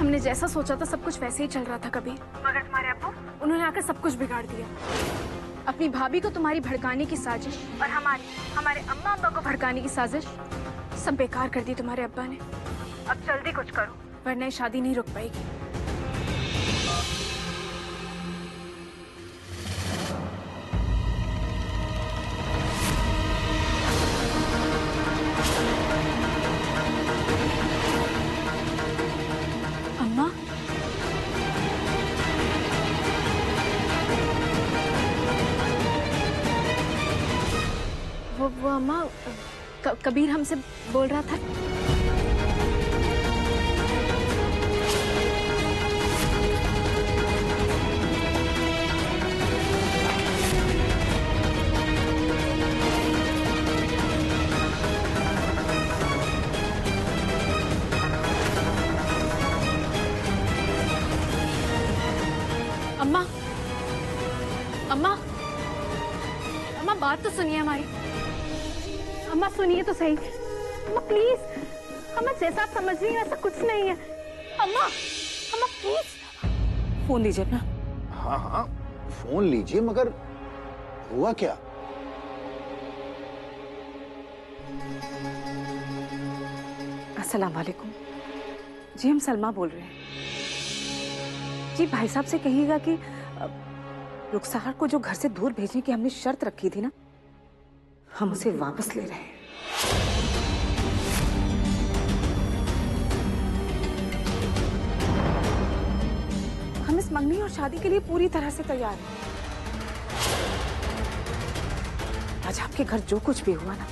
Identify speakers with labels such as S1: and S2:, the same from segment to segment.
S1: हमने जैसा सोचा था सब कुछ वैसे ही चल रहा था कबीर, मगर तुम्हारे अब्बू उन्होंने आकर सब कुछ बिगाड़ दिया। अपनी भाभी को तुम्हारी भड़काने की साजिश और हमारे अम्मा अब्बा को भड़काने की साजिश सब बेकार कर दी तुम्हारे अब्बा ने। अब जल्दी कुछ करो वरना ये शादी नहीं रुक पाएगी। अम्मा, वो अम्मा, कबीर हमसे बोल रहा था। अम्मा, अम्मा, अम्मा बात तो सुनिए हमारी। अम्मा सुनिए तो सही। अम्मा प्लीज, अम्मा जैसा आप समझ रही हैं वैसा कुछ नहीं है। अम्मा, अम्मा प्लीज।
S2: फोन लीजिए अपना।
S3: हाँ हाँ फोन लीजिए, मगर हुआ क्या?
S2: अस्सलाम वालेकुम जी, हम सलमा बोल रहे हैं जी। भाई साहब से कहिएगा कि रुखसार को जो घर से दूर भेजने की हमने शर्त रखी थी ना, हम उसे वापस ले रहे हैं। हम इस मंगनी और शादी के लिए पूरी तरह से तैयार हैं। आज आपके घर जो कुछ भी हुआ ना,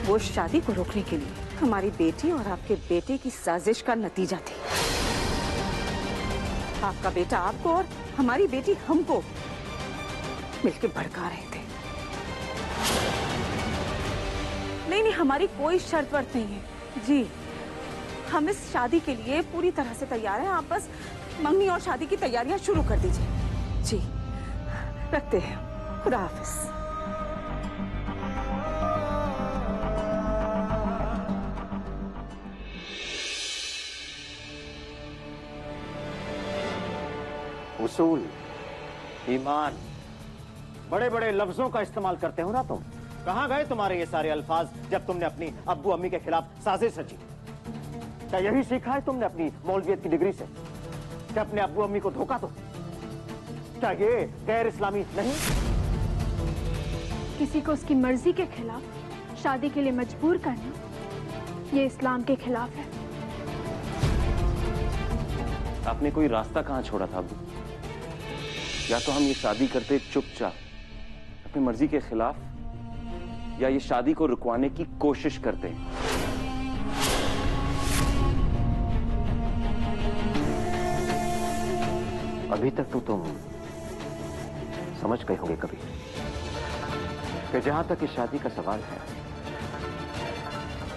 S2: वो शादी को रोकने के लिए हमारी बेटी और आपके बेटे की साजिश का नतीजा थी। आपका बेटा आपको और हमारी बेटी हमको मिलकर भड़का रहे थे। नहीं, हमारी कोई शर्त वर्त नहीं है जी। हम इस शादी के लिए पूरी तरह से तैयार हैं। आप बस मंगनी और शादी की तैयारियां शुरू कर दीजिए जी। रखते हैं, खुदा हाफिज।
S4: उसूल, ईमान, बड़े बड़े लफ्जों का इस्तेमाल करते हो ना तुम। कहां गए तुम्हारे ये सारे अल्फाज जब तुमने अपनी अब्बू अम्मी के खिलाफ साजिश रची? क्या यही सीखा है तुमने अपनी मौलवियत की डिग्री से? क्या अपने अब्बू अम्मी को धोखा दो? क्या ये गैर इस्लामी नहीं?
S1: किसी को उसकी मर्जी के खिलाफ शादी के लिए मजबूर करना ये इस्लाम के खिलाफ है।
S5: आपने कोई रास्ता कहां छोड़ा था अब्बू? या तो हम ये शादी करते चुपचाप अपनी मर्जी के खिलाफ, या ये शादी को रुकवाने की कोशिश करते।
S4: अभी तक तो तुम समझ गए होंगे कभी कि जहां तक इस शादी का सवाल है,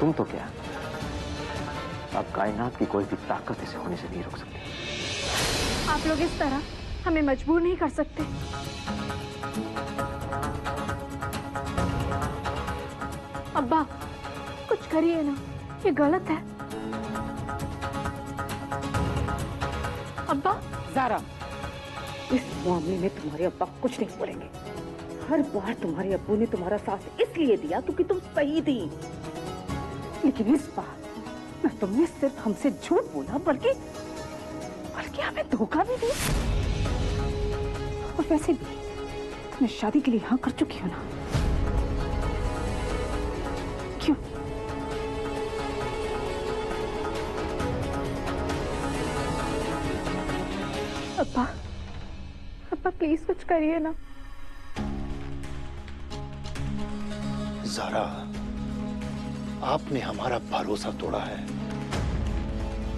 S4: तुम तो क्या, अब कायनात की कोई भी ताकत इसे होने से नहीं रोक सकती।
S1: आप लोग इस तरह हमें मजबूर नहीं कर सकते। अब्बा कुछ करिए ना, ये गलत है। अब्बा।
S2: ज़ारा, इस मामले में तुम्हारे अब्बा कुछ नहीं बोलेंगे। हर बार तुम्हारे अब्बू ने तुम्हारा साथ इसलिए दिया क्योंकि तुम सही थी, लेकिन इस बार न तुमने सिर्फ हमसे झूठ बोला बल्कि हमें धोखा भी दिया। और वैसे भी तुमने शादी के लिए हाँ कर चुकी हो ना, क्यों?
S1: अब्बा, अब्बा प्लीज कुछ करिए ना।
S3: ज़ारा, आपने हमारा भरोसा तोड़ा है।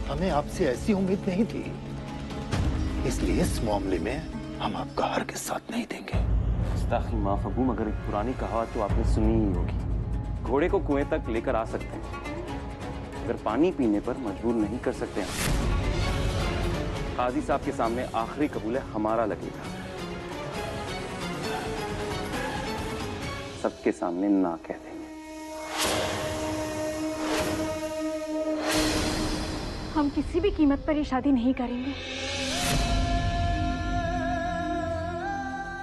S3: हमें आपसे ऐसी उम्मीद नहीं थी, इसलिए इस मामले में हम आपका हरगिज़ साथ नहीं देंगे।
S5: गुस्ताखी माफ अब्बू, मगर एक पुरानी कहावत तो आपने सुनी ही होगी, घोड़े को कुएं तक लेकर आ सकते हैं, अगर पानी पीने पर मजबूर नहीं कर सकते हैं। काजी साहब के सामने आखिरी कबूल हमारा लगेगा, सबके सामने ना कह देंगे।
S1: हम किसी भी कीमत पर ये शादी नहीं करेंगे।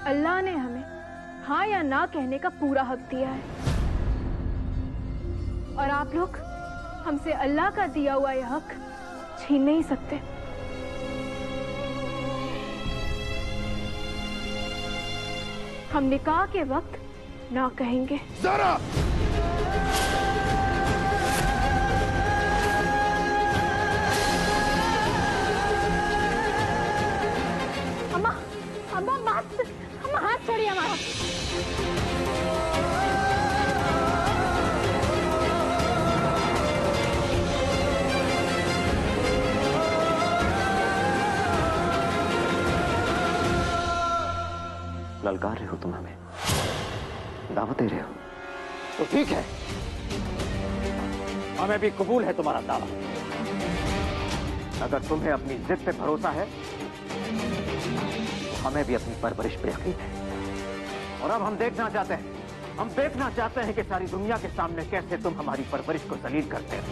S1: अल्लाह ने हमें हाँ या ना कहने का पूरा हक दिया है, और आप लोग हमसे अल्लाह का दिया हुआ यह हक छीन नहीं सकते। हम निकाह के वक्त ना कहेंगे।
S3: ज़ारा!
S1: अम्मा, अम्मा बात, अम्मा हाथ छोड़िए हमारा।
S4: ललकार रहे हो तुम हमें, दावत दे रहे हो, तो ठीक है, हमें भी कबूल है तुम्हारा दावा। अगर तुम्हें अपनी जिद पे भरोसा है तो हमें भी अपनी परवरिश पे यकीन है। और अब हम देखना चाहते हैं कि सारी दुनिया के सामने कैसे तुम हमारी परवरिश को जलील करते हो।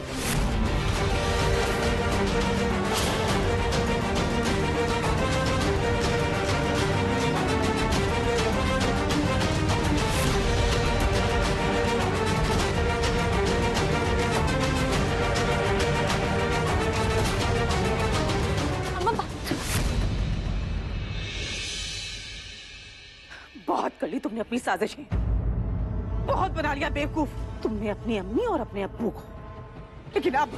S2: बहुत कर ली तुमने अपनी साजिशें, बहुत बना लिया बेवकूफ तुमने अपनी अम्मी और अपने अब्बू को। लेकिन अब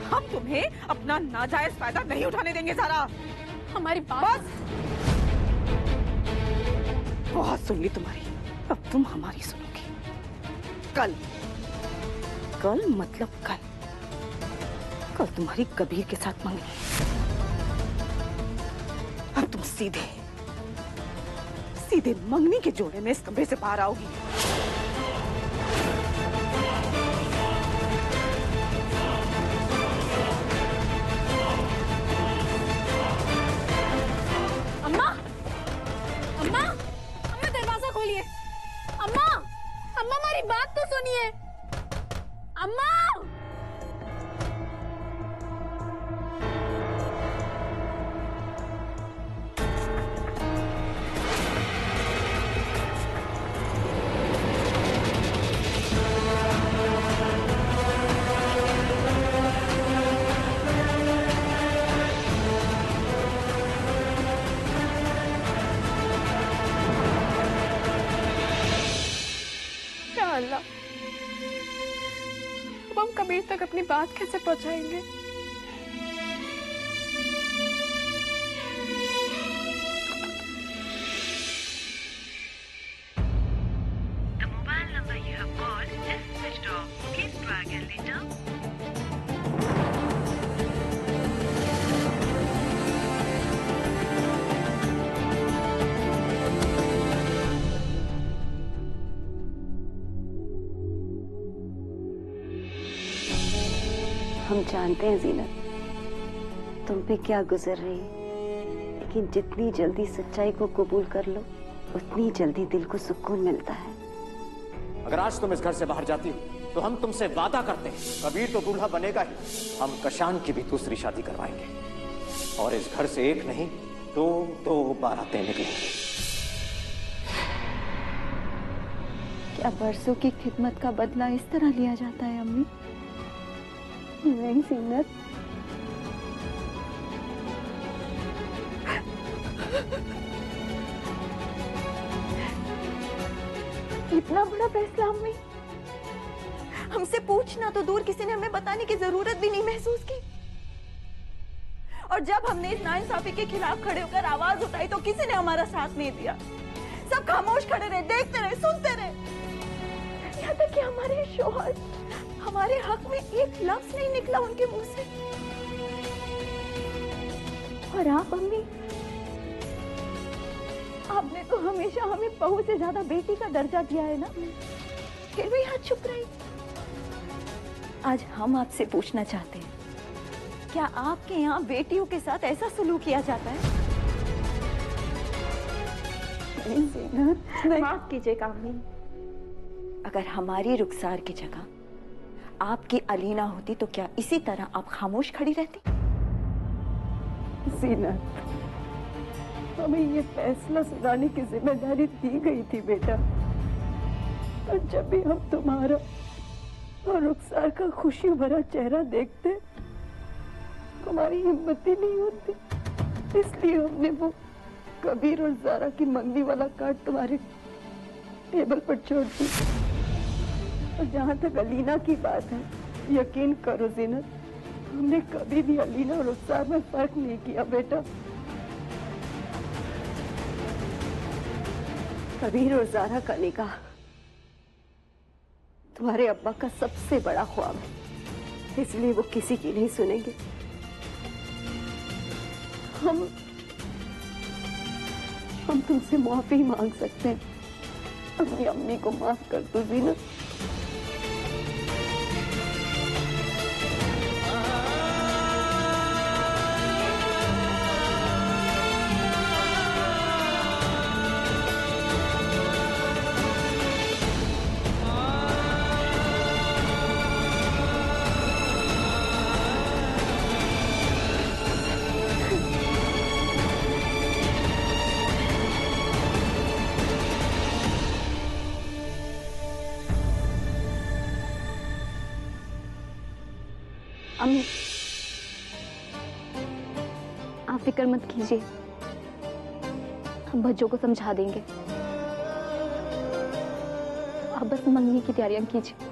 S2: हम तुम्हें अपना नाजायज फायदा नहीं उठाने देंगे ज़ारा।
S1: हमारी बात
S2: बस बहुत सुन ली तुम्हारी, अब तुम हमारी सुनोगी। कल मतलब कल तुम्हारी कबीर के साथ मंगनी। अब तुम सीधे मंगनी के जोड़े में इस कमरे से बाहर आओगी।
S1: अम्मा, अम्मा, अम्मा दरवाजा खोलिए। अम्मा, अम्मा हमारी बात तो सुनिए। अम्मा, अल्लाह, अब हम कबीर तक अपनी बात कैसे पहुंचाएंगे?
S6: The mobile number you have called is switched off. Please try again later.
S7: हम जानते हैं जीनत, तुम पे क्या गुजर रही, लेकिन जितनी जल्दी सच्चाई को कबूल कर लो उतनी जल्दी दिल को सुकून मिलता है।
S4: अगर आज तुम इस घर से बाहर जाती हो तो हम तुमसे वादा करते हैं, कबीर तो दूल्हा बनेगा ही, हम कशान की भी दूसरी शादी करवाएंगे और इस घर से एक नहीं दो बारातें निकलेंगी।
S7: क्या बरसों की खिदमत का बदला इस तरह लिया जाता है अम्मी? नहीं जीनत,
S8: इतना बड़ा फैसला अम्मी, हमसे पूछना तो दूर, किसी ने हमें बताने की जरूरत भी नहीं महसूस की। और जब हमने इस नाइंसाफी के खिलाफ खड़े होकर आवाज उठाई तो किसी ने हमारा साथ नहीं दिया। सब खामोश खड़े रहे, देखते रहे, सुनते रहे। यहाँ तक कि हमारे शौहर हमारे हक में एक लफ्ज नहीं निकला उनके मुंह से। और आप अम्मी, आपने तो हमेशा हमें बहू से ज्यादा बेटी का दर्जा दिया है ना, फिर भी यहाँ चुप रही। आज हम आपसे पूछना चाहते हैं, क्या आपके यहाँ बेटियों के साथ ऐसा सलूक किया जाता है?
S7: नहीं।
S8: माफ कीजिएगा अम्मी,
S7: अगर हमारी रुखसार की जगह
S8: आपकी अलीना होती तो क्या इसी तरह आप खामोश खड़ी रहती?
S9: जीनत, हमें ये फैसला सुनाने की जिम्मेदारी दी गई थी बेटा, और जब भी हम तुम्हारा और रुखसार का खुशी भरा चेहरा देखते हमारी हिम्मत ही नहीं होती, इसलिए हमने वो कबीर और ज़ारा की मंगनी वाला कार्ड तुम्हारे टेबल पर छोड़ दी। और जहाँ तक अलीना की बात है, यकीन करो जीनत, हमने कभी भी अलीना और रुखसार में फर्क नहीं किया बेटा। कबीर और ज़ारा का निकाह तुम्हारे अब्बा का सबसे बड़ा ख्वाब है, इसलिए वो किसी की नहीं सुनेंगे। हम तुमसे माफी मांग सकते हैं, अपनी अम्मी को माफ कर दो जीनत।
S1: अम्मी, आप फिक्र मत कीजिए, हम बच्चों को समझा देंगे। आप बस मंगनी की तैयारियां कीजिए।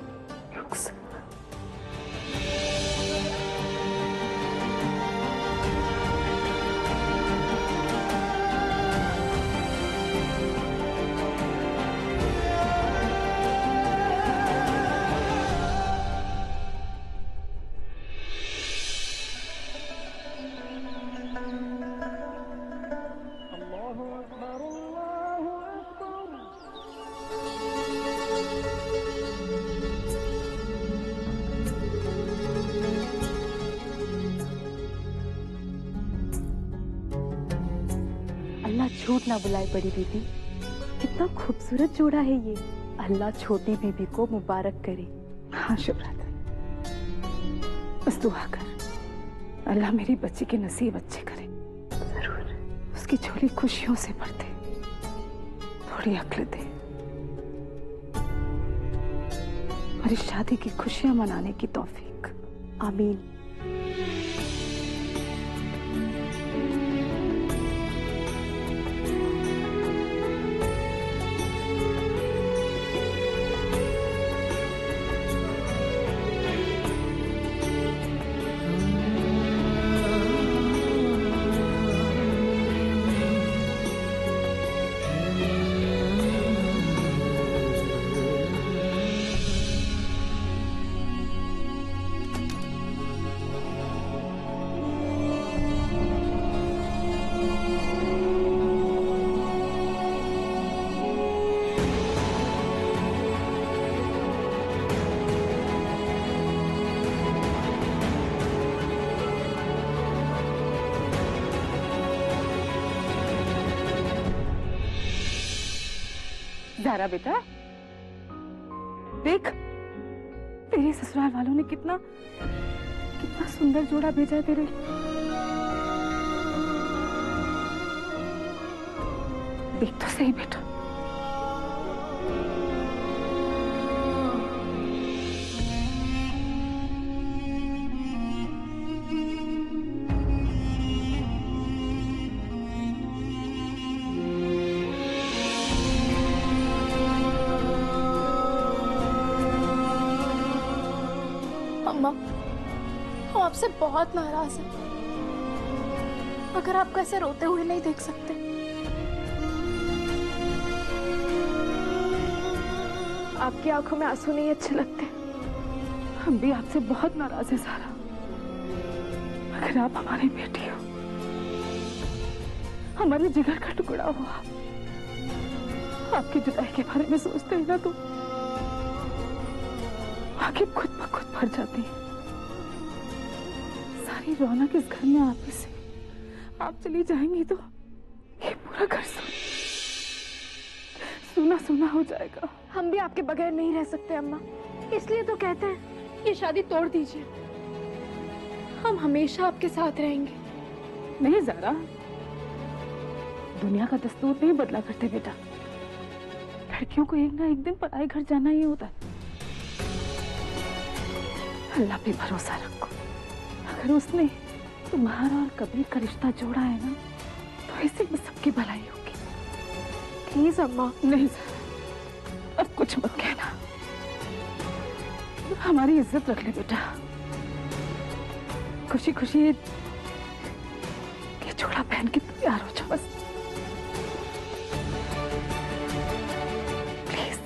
S1: अल्लाह झूठ ना बुलाए बड़ी बीबी, कितना खूबसूरत जोड़ा है ये। अल्लाह छोटी बीबी को मुबारक करे।
S2: हाँ शुभ्रत, बस दुआ कर, अल्लाह मेरी बच्ची के नसीब अच्छे करे। जरूर। उसकी झोली खुशियों से भर दे, थोड़ी अक्ल दे और इस शादी की खुशियां मनाने की तौफीक।
S1: आमीन।
S2: ज़ारा बेटा, देख तेरे ससुराल वालों ने कितना सुंदर जोड़ा भेजा है तेरे लिए। देख तो सही बेटा।
S1: अम्मा, हम आपसे बहुत नाराज हैं। अगर आपको ऐसे रोते हुए नहीं देख सकते। आपकी आंखों में आंसू नहीं अच्छे लगते।
S2: हम भी आपसे बहुत नाराज हैं ज़ारा। अगर आप हमारी बेटी हो, हमारे जिगर का टुकड़ा हो, आपकी जुदाई के बारे में सोचते हैं ना तो आंखें खुद ब खुद भर जाती है। सारी रौनक इस घर में आप ही से। आप चली जाएंगी तो ये पूरा घर सूना सूना हो जाएगा।
S1: हम भी आपके बगैर नहीं रह सकते अम्मा, इसलिए तो कहते हैं ये शादी तोड़ दीजिए। हम हमेशा आपके साथ रहेंगे।
S2: नहीं ज़ारा, दुनिया का दस्तूर नहीं बदला करते बेटा। लड़कियों को एक ना एक दिन पराए घर जाना ही होता है। अल्लाह पे भरोसा रखो, अगर उसने तुम्हारा और कबीर का रिश्ता जोड़ा है ना, तो इसी में सबकी भलाई होगी।
S1: प्लीज अम्मा।
S2: नहीं ज़ारा, अब कुछ मत कहना। हमारी इज्जत रख ले बेटा। खुशी खुशी ये जोड़ा पहन के तैयार हो जाओ बस। प्लीज।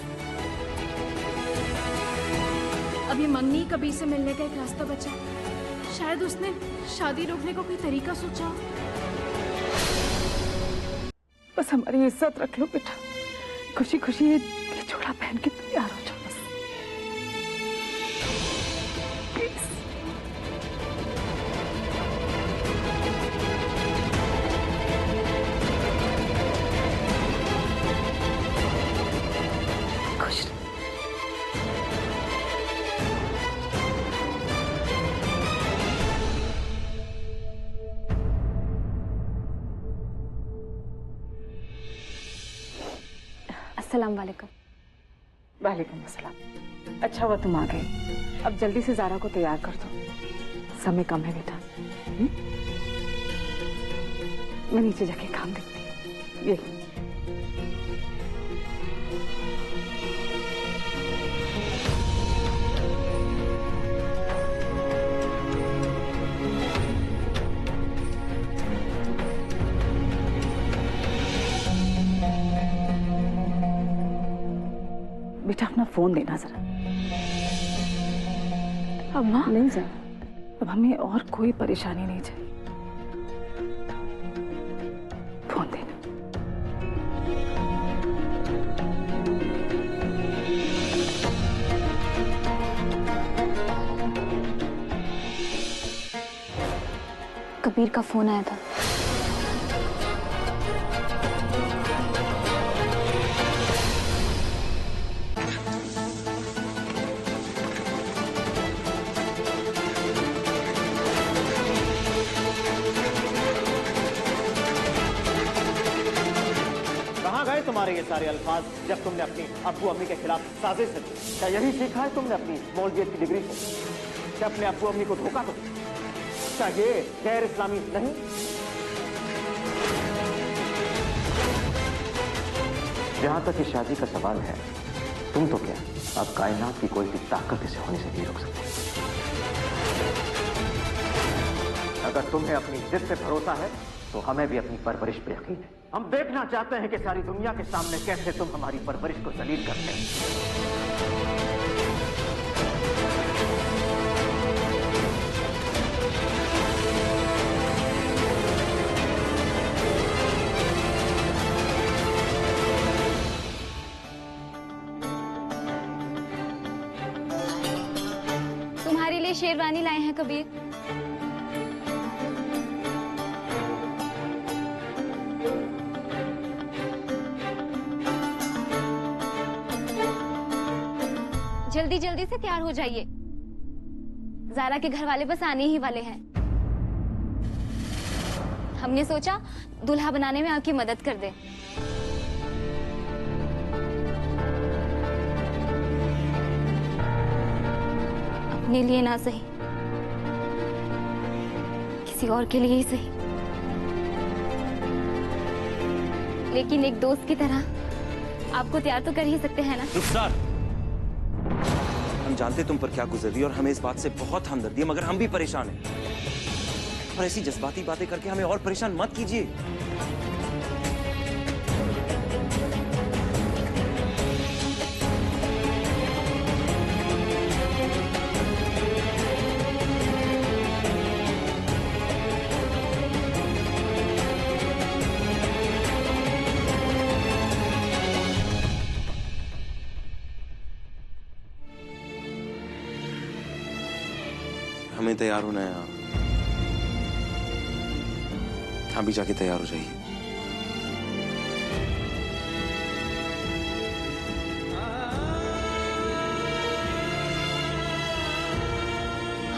S1: अभी मंगनी कबीर से मिलने का एक रास्ता बचा है। शायद उसने शादी रोकने का कोई तरीका सोचा हो।
S2: बस हमारी इज्जत रख लो बेटा। खुशी खुशी ये जोड़ा पहन के तैयार हो जाओ बस। प्लीज। खुश रहो।
S1: अस्सलाम वालेकुम।
S2: वालेकुम अस्सलाम। अच्छा हुआ तुम आ गए। अब जल्दी से ज़ारा को तैयार कर दो, समय कम है बेटा। मैं नीचे जाके काम देखती हूँ। ये बेटा अपना फोन देना जरा।
S1: अम्मा।
S2: नहीं जा, अब हमें और कोई परेशानी नहीं चाहिए। फोन देना।
S1: कबीर का फोन आया था।
S4: तुम्हारे ये सारे अल्फाज जब तुमने अपनी अब्बू अम्मी के खिलाफ साजिश रची? क्या यही सीखा है तुमने अपनी मौलवियत की डिग्री से? क्या अपने अब्बू अम्मी को धोखा दो? क्या ये गैर इस्लामी नहीं? जहां तक इस शादी का सवाल है, तुम तो क्या, अब कायनात की कोई भी ताकत इसे होने से नहीं रोक सकती। अगर तुम्हें अपनी जिद पे भरोसा है, तो हमें भी अपनी परवरिश पे यकीन है। हम देखना चाहते हैं कि सारी दुनिया के सामने कैसे तुम हमारी परवरिश को जलील करते हो।
S1: तुम्हारे लिए शेरवानी लाए हैं कबीर। जल्दी जल्दी से तैयार हो जाइए, ज़ारा के घर वाले बस आने ही वाले हैं। हमने सोचा दूल्हा बनाने में आपकी मदद कर दें। अपने लिए ना सही, किसी और के लिए ही सही, लेकिन एक दोस्त की तरह आपको तैयार तो कर ही सकते हैं ना।
S5: रुखसार, हम जानते तुम पर क्या गुजर रही है और हमें इस बात से बहुत हमदर्दी है, मगर हम भी परेशान हैं। और ऐसी जज्बाती बातें करके हमें और परेशान मत कीजिए। हमें तैयार होना है। आप भी जाके तैयार हो जाइए।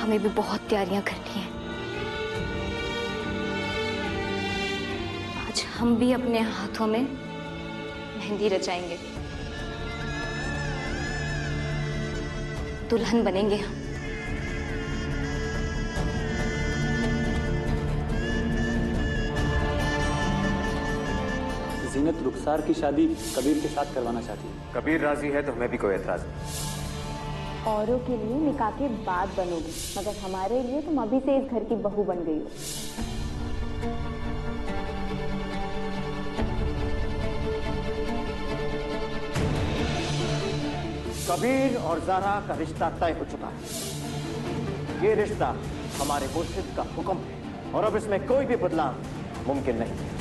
S7: हमें भी बहुत तैयारियां करनी है। आज हम भी अपने हाथों में मेहंदी रचाएंगे, दुल्हन बनेंगे हम।
S10: जीनत रुखसार की शादी कबीर के साथ करवाना चाहती है।
S4: कबीर राजी है तो हमें भी कोई एतराज नहीं।
S11: औरों के लिए निकाह के बाद बनोगी, मगर हमारे लिए तुम अभी से इस घर की बहू बन गई हो।
S4: कबीर और ज़ारा का रिश्ता तय हो चुका है। ये रिश्ता हमारे मुर्शिद का हुक्म है और अब इसमें कोई भी बदलाव मुमकिन नहीं है।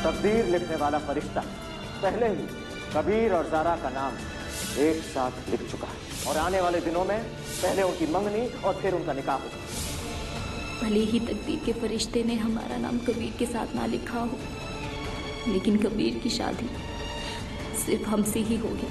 S4: तकदीर लिखने वाला फरिश्ता पहले ही कबीर और ज़ारा का नाम एक साथ लिख चुका है और आने वाले दिनों में पहले उनकी मंगनी और फिर उनका निकाह होगा।
S12: भले ही तकदीर के फरिश्ते ने हमारा नाम कबीर के साथ ना लिखा हो, लेकिन कबीर की शादी सिर्फ हमसे ही होगी।